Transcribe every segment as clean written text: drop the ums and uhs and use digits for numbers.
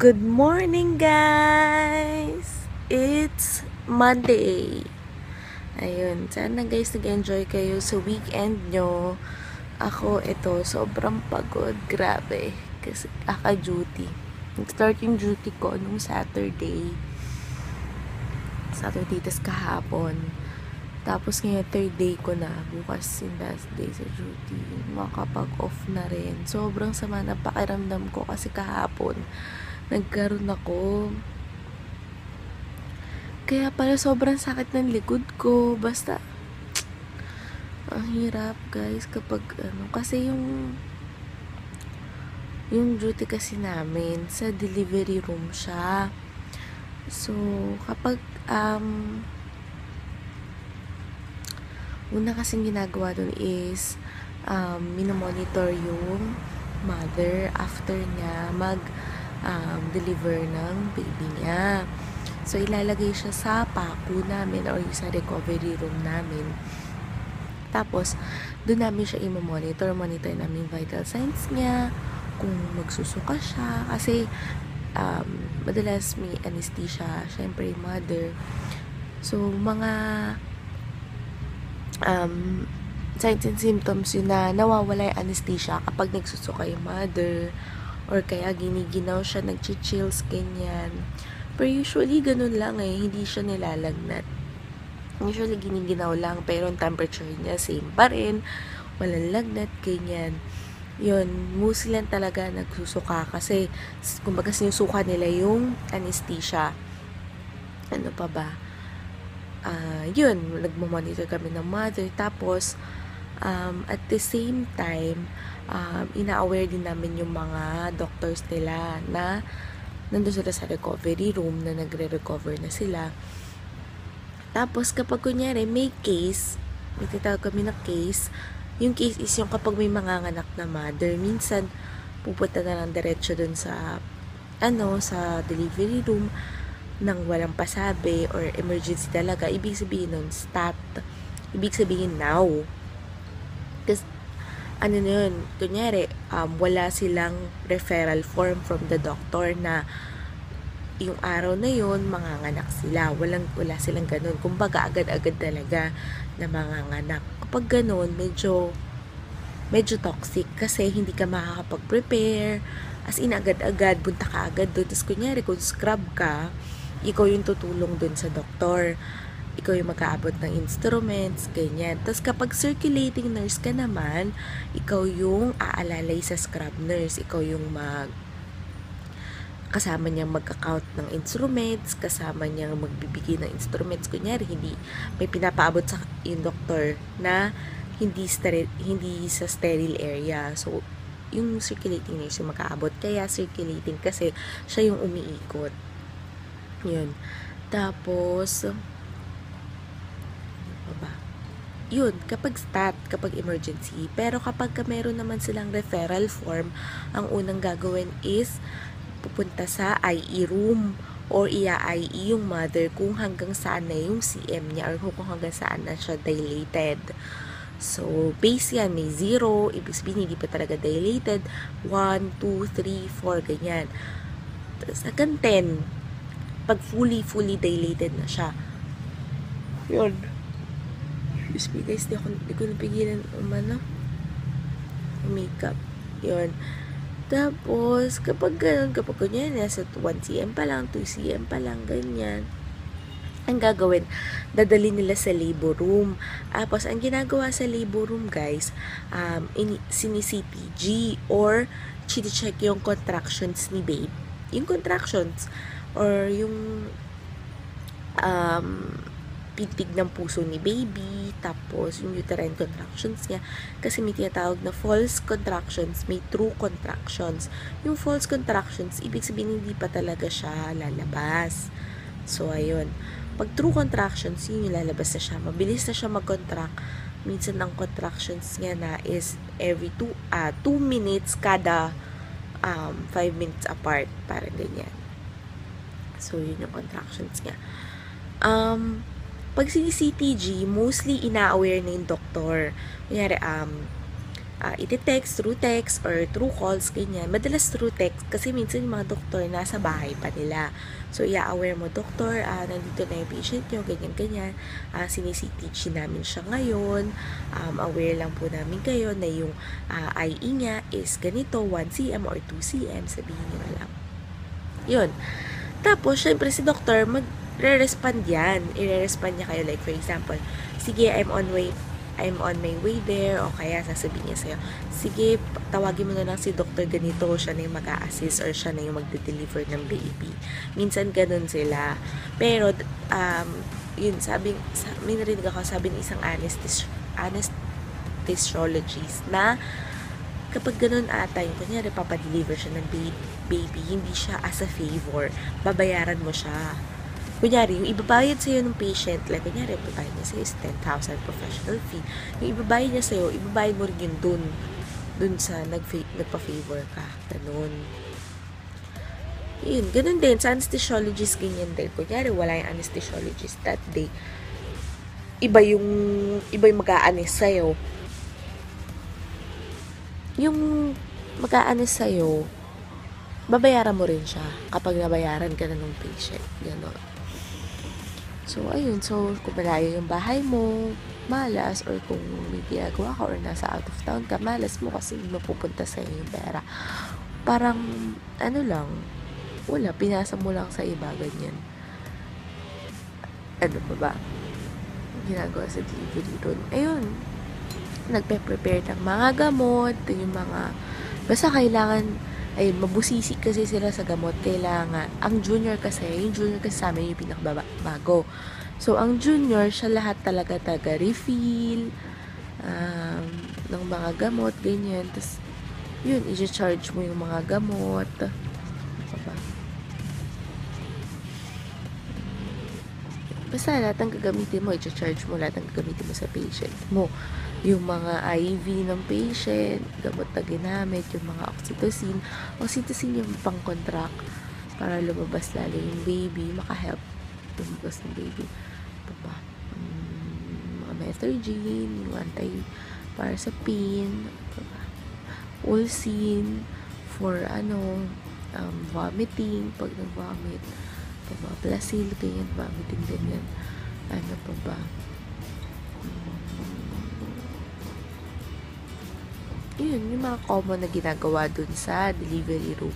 Good morning, guys! It's Monday. Ayun, sana guys nag-enjoy kayo sa weekend nyo. Ako, ito, sobrang pagod. Grabe. Kasi aka-duty. Nag-start yung duty ko nung Saturday. Tas kahapon. Tapos ngayon, third day ko na. Bukas yung last day sa duty. Makapag-off na rin. Sobrang sama na pakiramdam ko kasi kahapon nagkaroon ako. Kaya pala sobrang sakit ng likod ko. Basta, ang hirap guys kapag kasi yung duty kasi namin sa delivery room siya. So, kapag una kasing ginagawa dun is minomonitor yung mother after niya deliver ng baby niya. So, ilalagay siya sa PACU namin or sa recovery room namin. Tapos, doon namin siya monitor namin vital signs niya, kung magsusuka siya. Kasi, madalas may anesthesia, syempre mother. So, mga signs and symptoms yun na nawawala yung anesthesia kapag nagsusuka yung mother, or kaya giniginaw siya, nag-chills, ganyan. Pero usually, ganun lang hindi siya nilalagnat. Usually, giniginaw lang, pero yung temperature niya, same pa rin. Walang lagnat, ganyan. Yun, mostly lang talaga nagsusuka kasi, kumbaga sinusuka nila yung anesthesia. Ano pa ba? Yun, nagmamonitor kami ng mother. Tapos, at the same time, ina-aware din namin yung mga doctors nila na nandun sila sa recovery room, na nagre-recover na sila. Tapos, kapag kunyari may case, may titawag kami na case, yung case is yung kapag may manganganak na mother, minsan pupunta na lang diretso dun sa sa delivery room nang walang pasabi or emergency talaga. Ibig sabihin nun, stat. Ibig sabihin now. Kasi na yun, kunyari, wala silang referral form from the doctor na yung araw na yun, manganganak sila. Wala silang ganun. Kumbaga, agad-agad talaga na manganganak. Kapag ganun, medyo toxic kasi hindi ka makakapag-prepare. As in, agad-agad, punta ka agad doon. Tapos, kunyari, kung scrub ka, ikaw yung tutulong doon sa doktor. Ikaw yung mag-aabot ng instruments, ganyan. Tapos kapag circulating nurse ka naman, ikaw yung aalalay sa scrub nurse. Ikaw yung kasama niyang mag-account ng instruments, kasama niyang magbibigay ng instruments. Kunyari, may pinapaabot sa yung doktor na hindi sa sterile area. So, yung circulating nurse yung mag-aabot. Kaya circulating kasi siya yung umiikot. Yun. Tapos, yun, kapag kapag emergency. Pero kapag meron naman silang referral form, ang unang gagawin is pupunta sa IE room or ia-IE yung mother kung hanggang saan na yung CM niya or kung hanggang saan na siya dilated. So, base yan, may 0, ibig sabihin hindi pa talaga dilated, 1, 2, 3, 4, ganyan. Tapos, hanggang 10, pag fully dilated na siya. Yun. Excuse me guys, di ko napigilan makeup. Yun. Tapos, kapag ganyan, nasa 1cm pa lang, 2cm pa lang, ganyan. Ang gagawin, dadali nila sa labor room. Tapos, ang ginagawa sa labor room, guys, sini-CPG or chine-check yung contractions ni babe. Yung contractions or yung pitig ng puso ni baby, tapos yung uterine contractions niya, kasi may tinatawag na false contractions, may true contractions. Yung false contractions, ibig sabihin hindi pa talaga siya lalabas. So, ayun. Pag true contractions, yun yung lalabas na siya. Mabilis na siya mag-contract. Minsan ang contractions niya na is every 2 minutes kada 5 minutes apart. Parang ganyan. So, yun yung contractions niya. Pag sini-CPG, mostly ina-aware na yung doktor. Kunyari, iti-text, through text, or through calls, ganyan. Madalas through text, kasi minsan yung mga doktor nasa bahay pa nila. So, i-aware mo, doktor, nandito na yung patient nyo, ganyan-ganyan. Sinisi-teach namin siya ngayon. Aware lang po namin kayo na yung IE niya is ganito, 1 cm or 2 cm, sabihin nyo na lang. Yun. Tapos, syempre si doktor, mag-respond yan. I-respond niya kayo, like, for example, sige, I'm on my way there, o kaya sasabihin niya sa'yo, sige, tawagin mo na lang si doktor ganito, siya na yung mag-a-assist or siya na yung magde-deliver ng baby. Minsan ganun sila. Pero, yun, may narinig ako, sabi ng isang anesthesiologist na kapag ganun ata, yung kunyari, papadeliver siya ng baby, hindi siya as a favor, babayaran mo siya. Kunyari, yung ibabayad sa'yo ng patient, like, kunyari, ibabayad niya sa'yo is 10,000 professional fee. Yung ibabayad niya sa'yo, ibabayad mo rin yun dun sa nagpa-favor ka. Ganun. Yun, ganun din. Sa anesthesiologist, ganyan din. Kunyari, wala yung anesthesiologist that day. Iba yung mag-a-anes sa'yo. Yung mag-a-anes sa'yo, babayaran mo rin siya kapag nabayaran ka na ng patient. Ganon. So, ayun. So, kung malayo yung bahay mo, malas, or kung may ginagawa ka or nasa out of town ka, malas mo kasi hindi mapupunta sa yung pera. Parang, lang, wala, pinasa mo lang sa iba, ganyan. Ano pa ba? Ginagawa sa delivery room. Ayun. Nagpe-prepare ng mga gamot, yung mga, basta kailangan, ayun, mabusisi kasi sila sa gamot. Kailangan, yung junior kasi sa amin yung pinakabago. So, ang junior, siya lahat talaga taga-refill, ng mga gamot, ganyan. Tapos, yun, i-charge mo yung mga gamot. Basta lahat ng gagamitin mo, i-charge mo lahat ng gagamitin mo sa patient mo. Yung mga IV ng patient, gamot na ginamit, yung mga oxytocin. Oxytocin yung pang-contract para lumabas lalo yung baby, maka-help lumabas ng baby. Diba? Mga methergine, yung anti-parasapine, diba? Ulcin, for vomiting, pag nag-vomit. Diba? Placil, ganyan, vomiting din yan. Ano pa ba? Yun, yung mga common na ginagawa dun sa delivery room.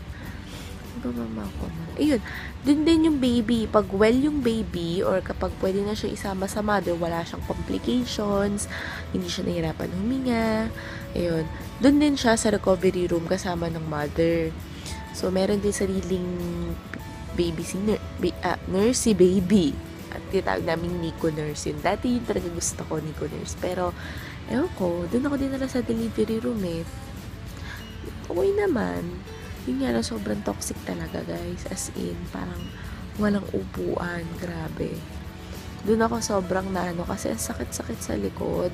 Ano ba mga common? Ayun, dun din yung baby. Pag well yung baby, or kapag pwede na siya isama sa mother, wala siyang complications, hindi siya nahirapan huminga. Ayun, dun din siya sa recovery room kasama ng mother. So, meron din sariling baby nurse si baby. At tinatawag namin Nico Nurse yun. Dati yun talaga gusto ko, Nico Nurse. Pero, ewan ko, doon ako dinala sa delivery room eh. Okay naman. Yun nga lang, sobrang toxic talaga guys. As in, parang walang upuan. Grabe. Doon ako sobrang kasi ang sakit-sakit sa likod.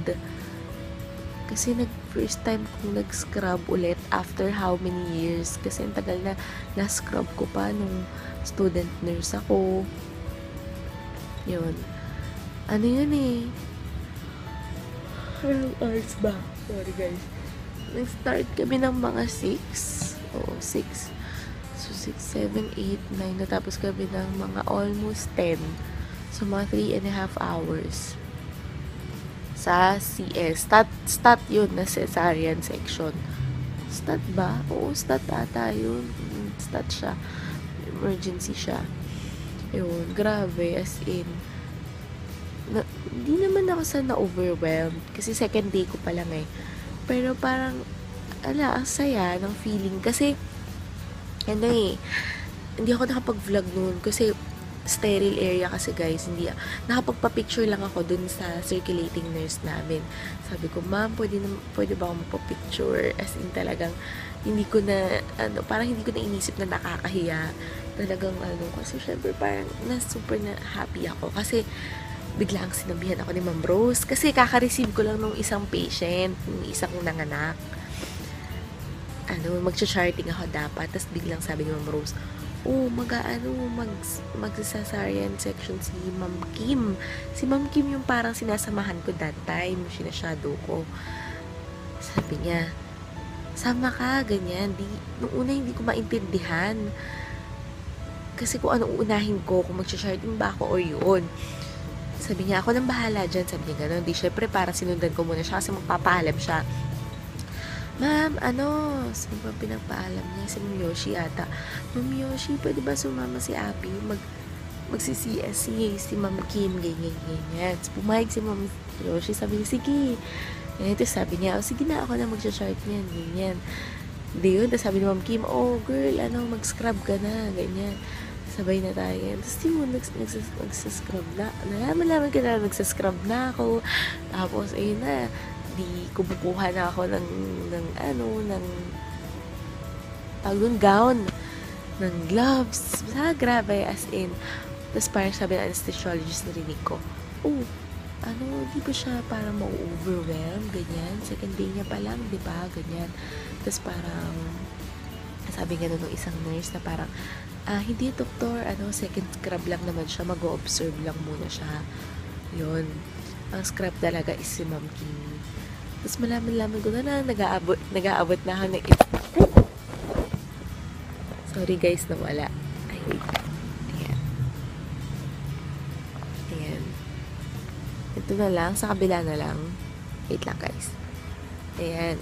Kasi first time kong nag-scrub ulit after how many years. Kasi ang tagal na-scrub ko pa nung student nurse ako. Yun. Ano yun eh? Ilang hours ba? Sorry guys. Nag-start kami ng mga 6. Oo, 6. So, 6, 7, 8, 9. Natapos kami ng mga almost 10. So, mga 3.5 hours. Sa CS. Stat yun na cesarean section. Stat ba? Oo, stat ata yun. Stat siya. Emergency siya. Yun, grabe. As in, hindi naman ako na-overwhelmed. Kasi second day ko pa lang eh. Pero parang, ang saya ng feeling. Kasi, hindi ako nakapag-vlog noon. Kasi, sterile area kasi guys. Hindi, nakapagpa-picture lang ako dun sa circulating nurse namin. Sabi ko, ma'am, pwede ba ako magpa-picture? As in talagang, parang hindi ko na inisip na nakakahiya. Talagang kasi syempre parang super na happy ako. Kasi, biglang sinabihan ako ni Ma'am Rose. Kasi kaka-receive ko lang nung isang patient, nung isang nanganak. Magcha-charting ako dapat. Tapos biglang sabi ni Ma'am Rose, mag-cesarean section si Ma'am Kim. Si Ma'am Kim yung parang sinasamahan ko that time. Sinashadow ko. Sabi niya, sama ka, ganyan. Nung una hindi ko maintindihan. Kasi kung ano uunahin ko, kung mag-charting ba ako or yun. Sabi niya, ako nang bahala dyan. Sabi niya gano'n. Di syempre para sinundan ko muna siya kasi magpapaalam siya. Ma'am, sino ba pinagpaalam niya? Si Ma'am Yoshi ata. Ma'am Yoshi, pwede ba sumama si Abby? Magsi-CS si Ma'am Kim, ganyan. Tapos pumayag si Ma'am Yoshi, sabi niya, sige. Ito sabi niya, sige na, ako na mag-short niyan, ganyan. Di yun, tapos sabi ni Ma'am Kim, oh girl, mag-scrub ka na, ganyan. Sabay na tayo, ganyan. Tapos yun, nagsascrub na. Nalaman ka na, nagsascrub na ako. Tapos, ayun na, di kumukuha na ako ng tawag gown, ng gloves. Grabe, as in. Tapos parang sabi ng anesthesiologist, narinig ko, di ba siya parang ma-overwhelm, ganyan. Second day niya pa lang, di ba, ganyan. Tapos parang, sabi nga nung isang nurse na parang, hindi doktor, second scrub lang naman siya, mag-o-observe lang muna siya. Yun. Ang scrub talaga is si Ma'am Kim. Tapos malaman ko na nag-aabot na ako ng sorry guys, nawala. Ay, wait. Ayan. Ito na lang, sa kabila na lang. Wait lang guys. Ayan.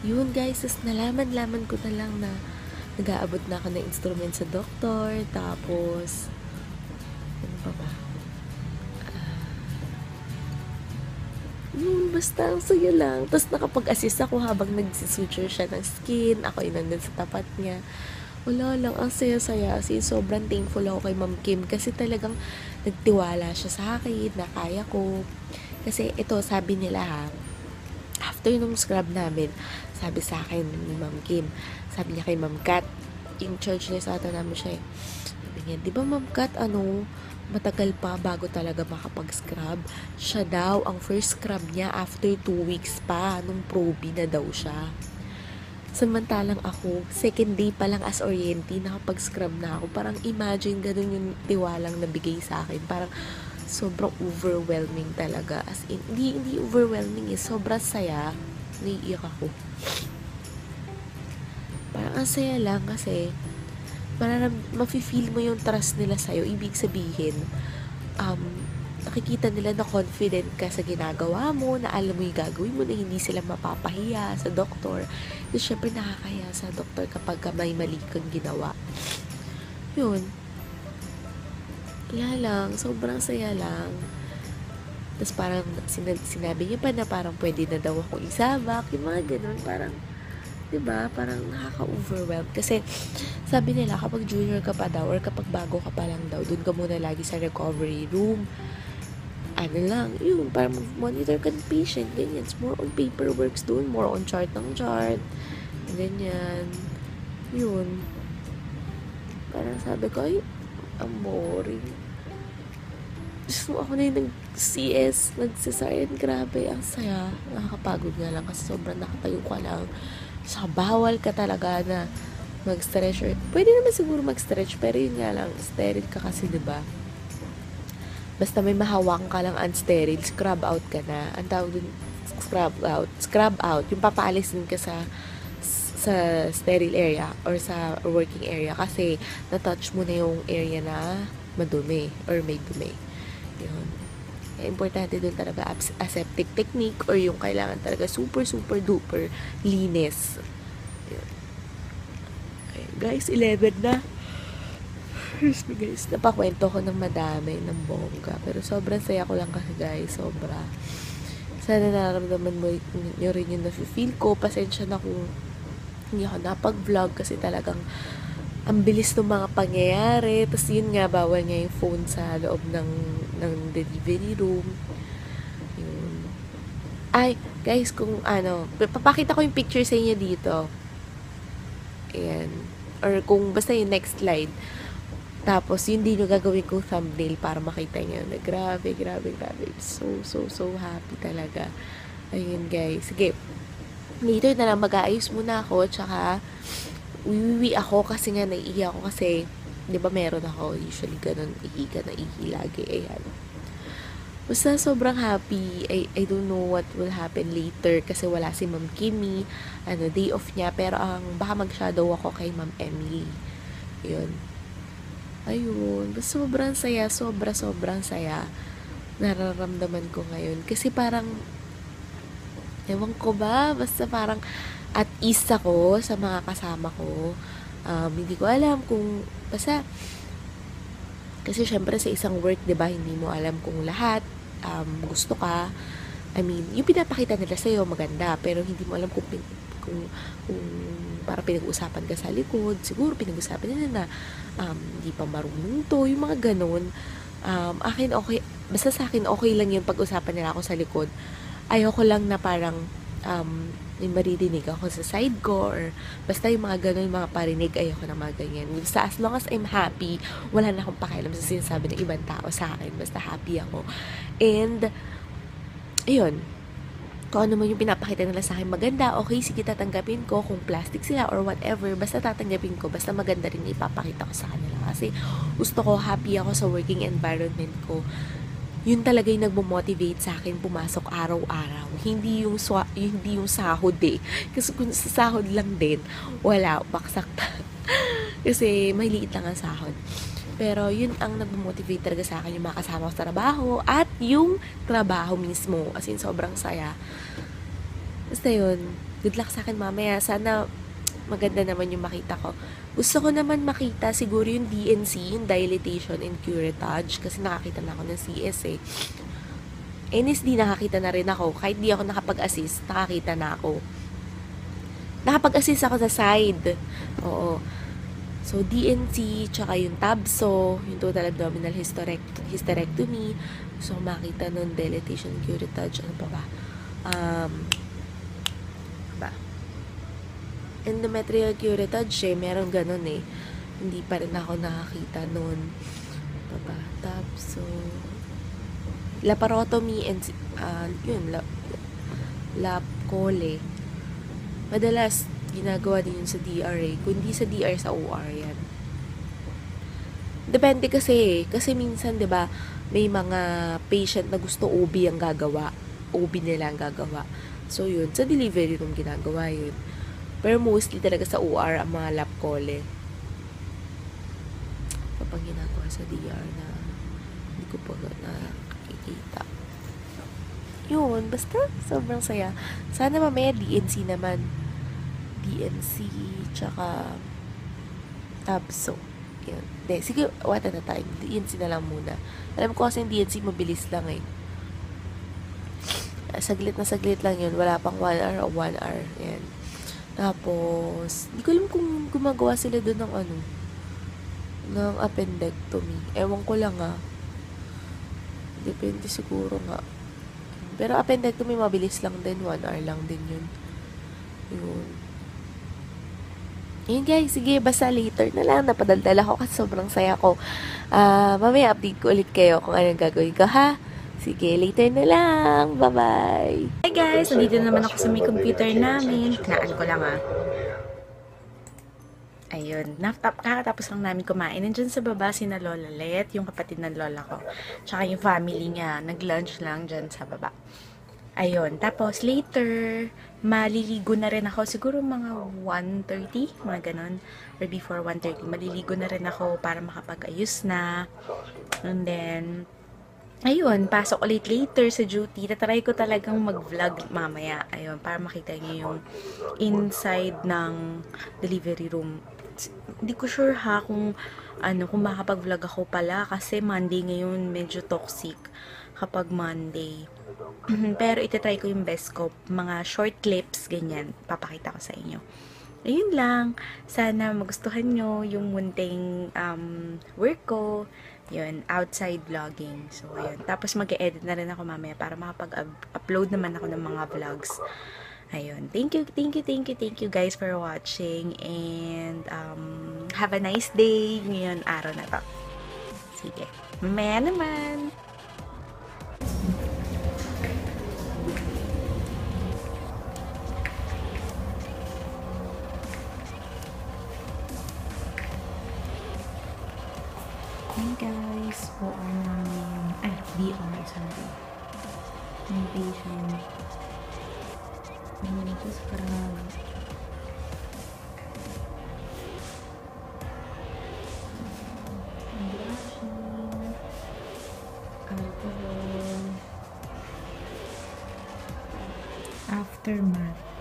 Yun guys, tapos nalaman ko na lang na nag-aabot na ako ng instrument sa doktor. Tapos, ano pa ba? Yun, basta ang saya lang. Tapos nakapag-assist ako habang nagsisuture siya ng skin. Ako yung nandun sa tapat niya. Wala lang, ang saya-saya. As in, sobrang thankful ako kay Ma'am Kim. Kasi talagang nagtiwala siya sa akin, na kaya ko. Kasi ito, sabi nila after nung scrub namin, sabi sa akin ni Ma'am Kim, sabi niya kay Ma'am Kat, in charge niya sa ata namin siya Sabi niya, di ba Ma'am Kat, matagal pa bago talaga makapag-scrub. Siya daw, ang first scrub niya after 2 weeks pa, nung proby na daw siya. Samantalang ako, second day pa lang as oriente, nakapag-scrub na ako. Parang imagine, ganun yung tiwalang nabigay sa akin. Parang sobrang overwhelming talaga. As in, hindi overwhelming sobrang saya. Naiiyak ako. Parang ang saya lang kasi mafe-feel mo yung trust nila sa'yo. Ibig sabihin, nakikita nila na confident ka sa ginagawa mo, na alam mo yung gagawin mo, na hindi sila mapapahiya sa doktor. Kasi syempre nakakahiya sa doktor kapag may mali kang ginawa. Yun. Wala lang. Sobrang saya lang. Tapos parang sinabi niya pa na parang pwede na daw ako isabak. Yung mga ganun, parang diba? Parang nakaka-overwhelm. Kasi, sabi nila, kapag junior ka pa daw, or kapag bago ka pa lang daw, dun ka muna lagi sa recovery room. Yun, parang monitor ka ng patient, ganyan. It's more on paperworks dun, more on chart ng chart. Ganyan. Yun. Parang sabi ko, ay, ang boring. So, ako na yung nag-CS, nag-cesarean, grabe, ang saya. Nakakapagod nga lang kasi sobrang nakatayo ka lang. So, bawal ka talaga na mag-stretch. Pwede naman siguro mag-stretch, pero yun nga lang, sterile ka kasi, diba? Basta may mahawakan ka lang unsterile, scrub out ka na. Ang tawag dun, scrub out. Yung papaalisin ka sa sterile area or sa working area kasi na-touch mo na yung area na madumi or may dumi. Yun. Importante dun talaga aseptic technique or yung kailangan talaga super duper linis. Okay, guys, 11 na. Guys, napakwento ko ng madami, ng bongga. Pero sobrang saya ko lang kasi guys, sobra. Sana nararamdaman mo nyo rin yung nafe-feel ko. Pasensya na kung hindi ako napag-vlog kasi talagang ang bilis ng mga pangyayari. Tapos yun nga, bawal nga yung phone sa loob ng delivery room. Yun. Ay, guys, kung papakita ko yung picture sa inyo dito. Ayan. Or kung basta yung next slide. Tapos, yun din yung gagawin kong thumbnail para makita nyo na grabe. So happy talaga. Ayun, guys. Sige. Later na lang, mag-aayos muna ako. Tsaka, uwi ako kasi nga naiiyak ako kasi, di ba meron ako, usually ganun, ihi lagi. Ayan. Basta sobrang happy. I don't know what will happen later kasi wala si Ma'am Kimmy. Day off niya. Pero baka mag-shadow ako kay Ma'am Emily. Yun. Ayun. Basta sobrang saya. Sobrang saya. Nararamdaman ko ngayon. Kasi parang, ewan ko ba, basta parang at ease ako sa mga kasama ko. Hindi ko alam kung, basta, kasi syempre sa isang work, 'di ba, hindi mo alam kung lahat gusto ka. I mean, yung pinapakita nila sa'yo maganda, pero hindi mo alam kung para pinag-usapan ka sa likod. Siguro pinag-usapan nila na hindi pa marunong to, yung mga ganun. Akin okay, basta sa akin okay lang yun pag-usapan nila ako sa likod. Ayoko lang na parang yung maririnig ako sa side ko or basta yung mga ganun, mga parinig, ayoko na mga ganyan. Basta as long as I'm happy, wala na akong pakialam sa sinasabi ng ibang tao sa akin. Basta happy ako. And, ayun, kung ano man yung pinapakita nila sa akin maganda, okay, sige tatanggapin ko kung plastic sila or whatever, basta tatanggapin ko, basta maganda rin ipapakita ko sa kanila. Kasi gusto ko, happy ako sa working environment ko. Yun talaga yung nagmo-motivate sa akin pumasok araw-araw. Hindi yung sahod eh. Kasi kung sa sahod lang din, wala, baksak kasi may liit lang ang sahod. Pero yun ang nagmo-motivate talaga sa akin, yung mga kasama ko sa trabaho at yung trabaho mismo. As in, sobrang saya. Basta yun, good luck sa akin mamaya. Sana maganda naman yung makita ko. Gusto ko naman makita siguro yung DNC, yung dilatation and curettage, kasi nakakita na ako ng CS eh. NSD nakakita na rin ako, kahit di ako nakapag-assist, nakakita na ako. Nakapag-assist ako sa side. Oo. So, DNC, tsaka yung TABSO, yung total abdominal hysterectomy. Gusto ko makita nun, dilatation, curettage, ano pa ba? Endometrial curettage meron ganun eh. Hindi pa rin ako nakakita nun. TABSO, laparotomy and lap cole. Madalas ginagawa din yun sa DRA. Kung hindi sa DR, sa OR yan. Depende kasi minsan 'di ba, may mga patient na gusto OB ang gagawa. OB nila ang gagawa. So yun, sa delivery room ginagawa yun. Pero mostly talaga sa OR ang mga lap cole. Kapag ginagawa sa DR na hindi ko pa nakikita. Yun, basta sobrang saya. Sana mamaya DNC naman. DNC, tsaka TABSO. Yun. Sige, what at a time. DNC na lang muna. Alam ko kasi yung DNC mabilis lang eh. Saglit na saglit lang yun. Wala pang 1 hour o 1 hour. Yan. Tapos, hindi ko alam kung gumagawa sila doon ng appendectomy. Ewan ko lang Depende siguro nga. Pero appendectomy mabilis lang din. 1 hour lang din yun. Yun. Yun guys, sige, basta later na lang. Napadaldal ako kasi sobrang saya ko. Mamaya update ko ulit kayo kung anong gagawin ko, ha? Sige, later na lang. Bye-bye! Hi guys! Nandito naman ako sa may computer namin. Tinaan ko lang Ayun. Kakatapos lang namin kumain. Nandyan sa baba si na Lola Let, yung kapatid ng lola ko. Tsaka yung family niya. Nag-lunch lang dyan sa baba. Ayun. Tapos later, maliligo na rin ako. Siguro mga 1:30, mga ganon. Or before 1:30. Maliligo na rin ako para makapag-ayos na. And then, ayun, pasok ulit later sa duty. Tatry ko talagang mag-vlog mamaya. Ayun, para makita niyo yung inside ng delivery room. Hindi ko sure kung makapag-vlog ako pala kasi Monday ngayon medyo toxic kapag Monday. Pero itatry ko yung best ko. Mga short clips, ganyan. Papakita ko sa inyo. Ayun lang. Sana magustuhan nyo yung munting work ko. Yun, outside vlogging. So, ayun. Tapos mag-e-edit na rin ako mamaya para makapag-upload naman ako ng mga vlogs. Ayun. Thank you guys for watching. And, have a nice day ngayon araw na to. Sige. Mamaya naman. Hey guys. days po namin, DR, sorry. May patient. Ito sa parang brushing, alcohol, aftermath.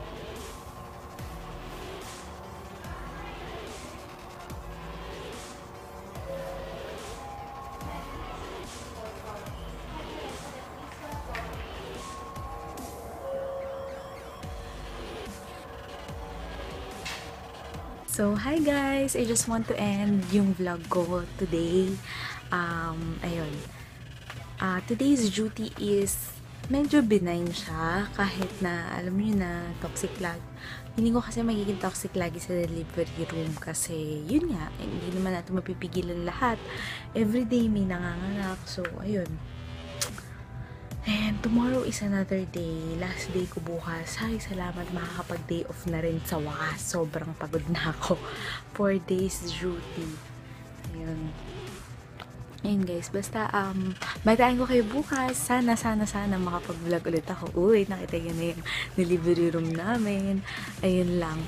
So, hi guys! I just want to end yung vlog ko today. Ayun. Today's duty is medyo benign siya kahit na alam niyo na toxic lagi. Hindi ko kasi magiging toxic lagi sa delivery room kasi yun nga, hindi naman natin mapipigilan lahat. Everyday may nanganganak. So, ayun. And tomorrow is another day. Last day ko bukas. Ay, salamat, makakapag-day off na rin sa wakas. Sobrang pagod na ako. 4 days duty. Ayun. Ayun guys, basta bataan ko kayo bukas. Sana makapag-vlog ulit ako. Uy, nakita yun na yung delivery room namin. Ayun lang.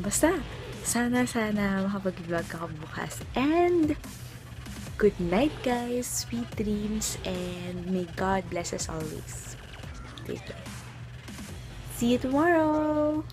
Basta, sana makapag-vlog ako bukas. And good night guys, sweet dreams, and may God bless us always. Take care. See you tomorrow!